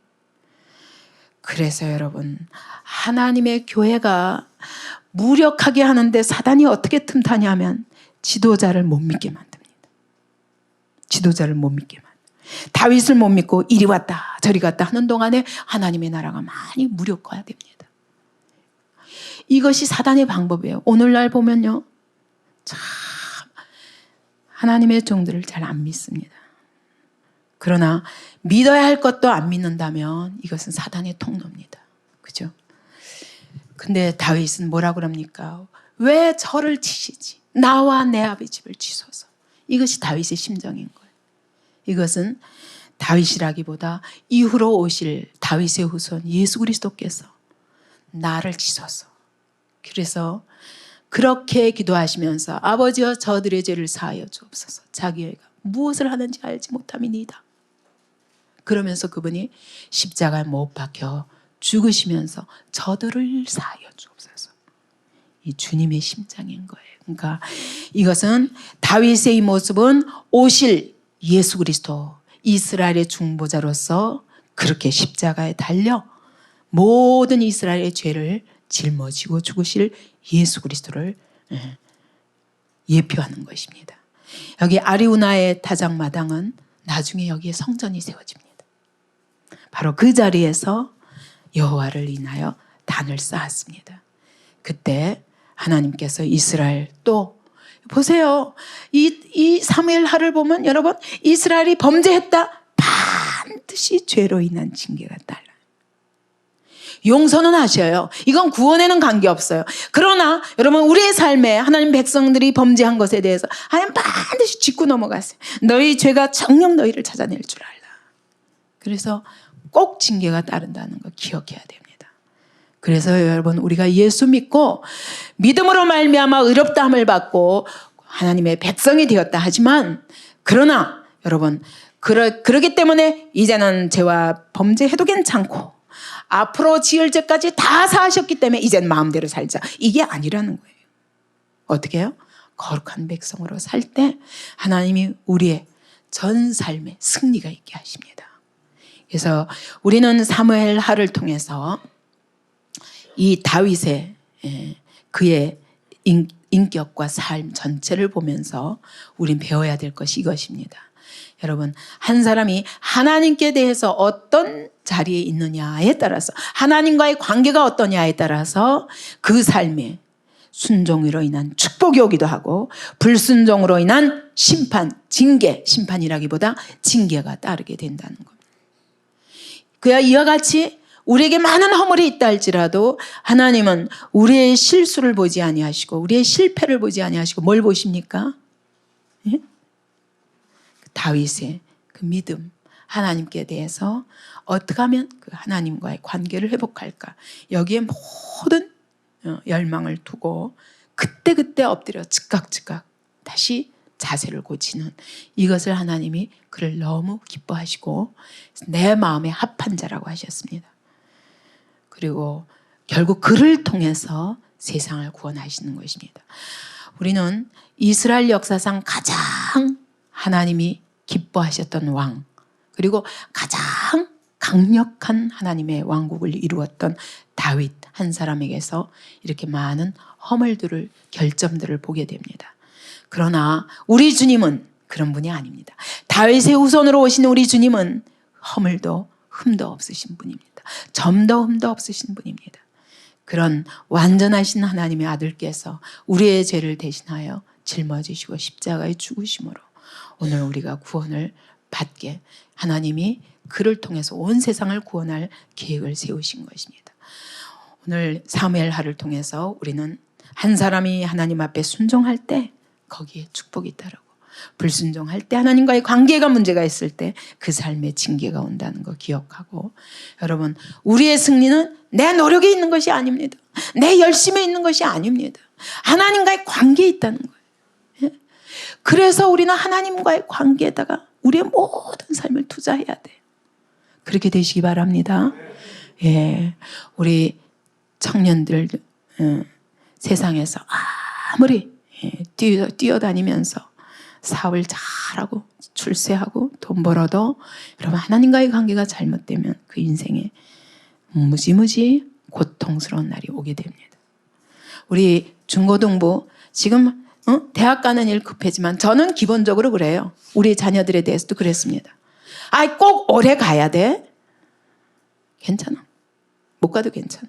그래서 여러분, 하나님의 교회가 무력하게 하는데 사단이 어떻게 틈타냐면 지도자를 못 믿게 만듭니다. 지도자를 못 믿게 만듭니다. 다윗을 못 믿고 이리 왔다 저리 갔다 하는 동안에 하나님의 나라가 많이 무력화됩니다. 이것이 사단의 방법이에요. 오늘날 보면요, 참 하나님의 종들을 잘 안 믿습니다. 그러나 믿어야 할 것도 안 믿는다면 이것은 사단의 통로입니다. 그죠? 근데 다윗은 뭐라고 그럽니까? 왜 저를 치시지? 나와 내 아비 집을 치소서. 이것이 다윗의 심정인 거예요. 이것은 다윗이라기보다 이후로 오실 다윗의 후손 예수 그리스도께서 나를 치소서. 그래서 그렇게 기도하시면서 아버지여 저들의 죄를 사하여 주옵소서. 자기가 무엇을 하는지 알지 못함이니이다. 그러면서 그분이 십자가에 못 박혀 죽으시면서 저들을 사하여 주옵소서. 이 주님의 심장인 거예요. 그러니까 이것은 다윗의 이 모습은 오실 예수 그리스도 이스라엘의 중보자로서 그렇게 십자가에 달려 모든 이스라엘의 죄를 짊어지고 죽으실 예수 그리스도를 예표하는 것입니다. 여기 아리우나의 타작마당은 나중에 여기에 성전이 세워집니다. 바로 그 자리에서 여호와를 인하여 단을 쌓았습니다. 그때 하나님께서 이스라엘 또 보세요. 이 이 사무엘하를 보면 여러분 이스라엘이 범죄했다. 반드시 죄로 인한 징계가 따라요. 용서는 하셔요. 이건 구원에는 관계없어요. 그러나 여러분 우리의 삶에 하나님 백성들이 범죄한 것에 대해서 하나님 반드시 짚고 넘어갔어요. 너희 죄가 정녕 너희를 찾아낼 줄 알라. 그래서 꼭 징계가 따른다는 거 기억해야 됩니다. 그래서 여러분 우리가 예수 믿고 믿음으로 말미암아 의롭다함을 받고 하나님의 백성이 되었다 하지만 그러나 여러분 그러기 때문에 이제는 죄와 범죄해도 괜찮고 앞으로 지을 죄까지 다 사하셨기 때문에 이젠 마음대로 살자. 이게 아니라는 거예요. 어떻게 해요? 거룩한 백성으로 살 때 하나님이 우리의 전 삶에 승리가 있게 하십니다. 그래서 우리는 사무엘하를 통해서 이 다윗의 그의 인격과 삶 전체를 보면서 우린 배워야 될 것이 이것입니다. 여러분 한 사람이 하나님께 대해서 어떤 자리에 있느냐에 따라서 하나님과의 관계가 어떠냐에 따라서 그 삶에 순종으로 인한 축복이 오기도 하고 불순종으로 인한 심판, 징계, 심판이라기보다 징계가 따르게 된다는 겁니다. 그야 이와 같이 우리에게 많은 허물이 있다 할지라도 하나님은 우리의 실수를 보지 아니하시고 우리의 실패를 보지 아니하시고 뭘 보십니까? 예? 다윗의 그 믿음, 하나님께 대해서 어떻게 하면 그 하나님과의 관계를 회복할까? 여기에 모든 열망을 두고 그때그때 엎드려 즉각 다시 자세를 고치는 이것을 하나님이 그를 너무 기뻐하시고 내 마음에 합한 자라고 하셨습니다. 그리고 결국 그를 통해서 세상을 구원하시는 것입니다. 우리는 이스라엘 역사상 가장 하나님이 기뻐하셨던 왕 그리고 가장 강력한 하나님의 왕국을 이루었던 다윗 한 사람에게서 이렇게 많은 허물들을 결점들을 보게 됩니다. 그러나 우리 주님은 그런 분이 아닙니다. 다윗의 후손으로 오신 우리 주님은 허물도 흠도 없으신 분입니다. 점도 흠도 없으신 분입니다. 그런 완전하신 하나님의 아들께서 우리의 죄를 대신하여 짊어지시고 십자가에 죽으심으로 오늘 우리가 구원을 받게 하나님이 그를 통해서 온 세상을 구원할 계획을 세우신 것입니다. 오늘 사무엘하를 통해서 우리는 한 사람이 하나님 앞에 순종할 때 거기에 축복이 따르고 불순종할 때 하나님과의 관계가 문제가 있을 때 그 삶에 징계가 온다는 거 기억하고 여러분 우리의 승리는 내 노력이 있는 것이 아닙니다. 내 열심에 있는 것이 아닙니다. 하나님과의 관계에 있다는 거예요. 그래서 우리는 하나님과의 관계에다가 우리의 모든 삶을 투자해야 돼요. 그렇게 되시기 바랍니다. 예, 우리 청년들 세상에서 아무리 뛰어다니면서 사업을 잘하고 출세하고 돈 벌어도 여러분 하나님과의 관계가 잘못되면 그 인생에 무지무지 고통스러운 날이 오게 됩니다. 우리 중고등부 지금 대학 가는 일 급하지만 저는 기본적으로 그래요. 우리 자녀들에 대해서도 그랬습니다. 꼭 오래 가야 돼? 괜찮아. 못 가도 괜찮아.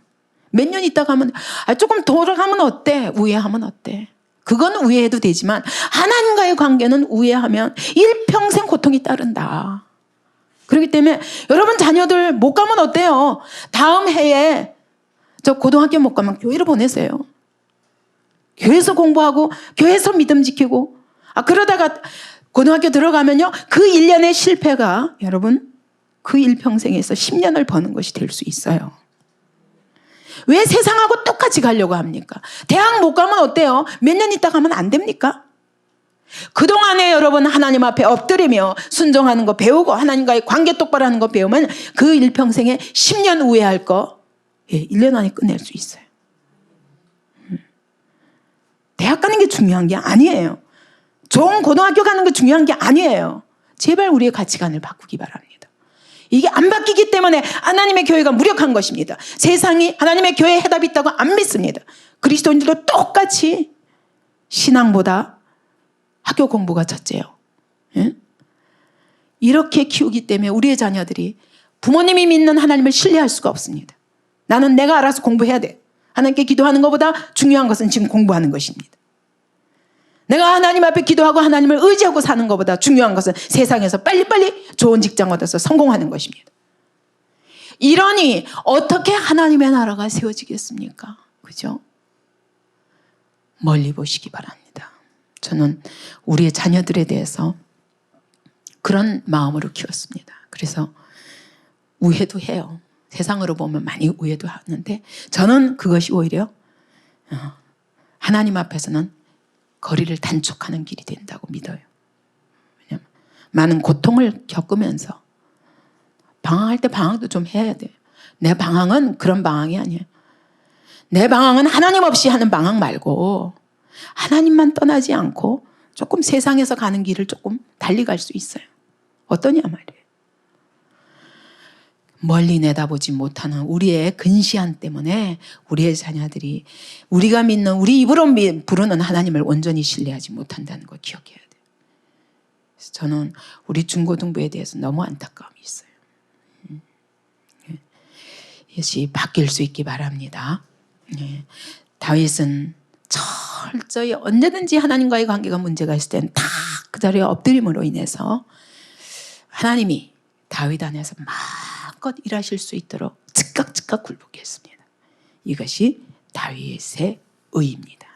몇 년 있다 가면 조금 돌아가면 어때? 우회하면 어때? 그건 우회해도 되지만 하나님과의 관계는 우회하면 일평생 고통이 따른다. 그렇기 때문에 여러분 자녀들 못 가면 어때요? 다음 해에 저 고등학교 못 가면 교회로 보내세요. 교회에서 공부하고 교회에서 믿음 지키고 그러다가 고등학교 들어가면요 그 1년의 실패가 여러분 그 일평생에서 10년을 버는 것이 될 수 있어요. 왜 세상하고 똑같이 가려고 합니까? 대학 못 가면 어때요? 몇 년 있다 가면 안 됩니까? 그동안에 여러분 하나님 앞에 엎드리며 순종하는 거 배우고 하나님과의 관계 똑바로 하는 거 배우면 그 일평생에 10년 우회할 거 1년 안에 끝낼 수 있어요. 대학 가는 게 중요한 게 아니에요. 좋은 고등학교 가는 게 중요한 게 아니에요. 제발 우리의 가치관을 바꾸기 바랍니다. 이게 안 바뀌기 때문에 하나님의 교회가 무력한 것입니다. 세상이 하나님의 교회에 해답이 있다고 안 믿습니다. 그리스도인들도 똑같이 신앙보다 학교 공부가 첫째요. 예? 이렇게 키우기 때문에 우리의 자녀들이 부모님이 믿는 하나님을 신뢰할 수가 없습니다. 나는 내가 알아서 공부해야 돼. 하나님께 기도하는 것보다 중요한 것은 지금 공부하는 것입니다. 내가 하나님 앞에 기도하고 하나님을 의지하고 사는 것보다 중요한 것은 세상에서 빨리빨리 좋은 직장 얻어서 성공하는 것입니다. 이러니 어떻게 하나님의 나라가 세워지겠습니까? 그죠? 멀리 보시기 바랍니다. 저는 우리의 자녀들에 대해서 그런 마음으로 키웠습니다. 그래서 우애도 해요. 세상으로 보면 많이 우애도 하는데 저는 그것이 오히려 하나님 앞에서는 거리를 단축하는 길이 된다고 믿어요. 왜냐하면 많은 고통을 겪으면서 방황할 때 방황도 좀 해야 돼요. 내 방황은 그런 방황이 아니에요. 내 방황은 하나님 없이 하는 방황 말고 하나님만 떠나지 않고 조금 세상에서 가는 길을 조금 달리 갈 수 있어요. 어떠냐 말이에요. 멀리 내다보지 못하는 우리의 근시안 때문에 우리의 자녀들이 우리가 믿는 우리 입으로 부르는 하나님을 온전히 신뢰하지 못한다는 거 기억해야 돼요. 그래서 저는 우리 중고등부에 대해서 너무 안타까움이 있어요. 이것이 바뀔 수 있기 바랍니다. 다윗은 철저히 언제든지 하나님과의 관계가 문제가 있을 때는 다 그 자리에 엎드림으로 인해서 하나님이 다윗 안에서 마음껏 일하실 수 있도록 즉각 굴복했습니다. 이것이 다윗의 의입니다.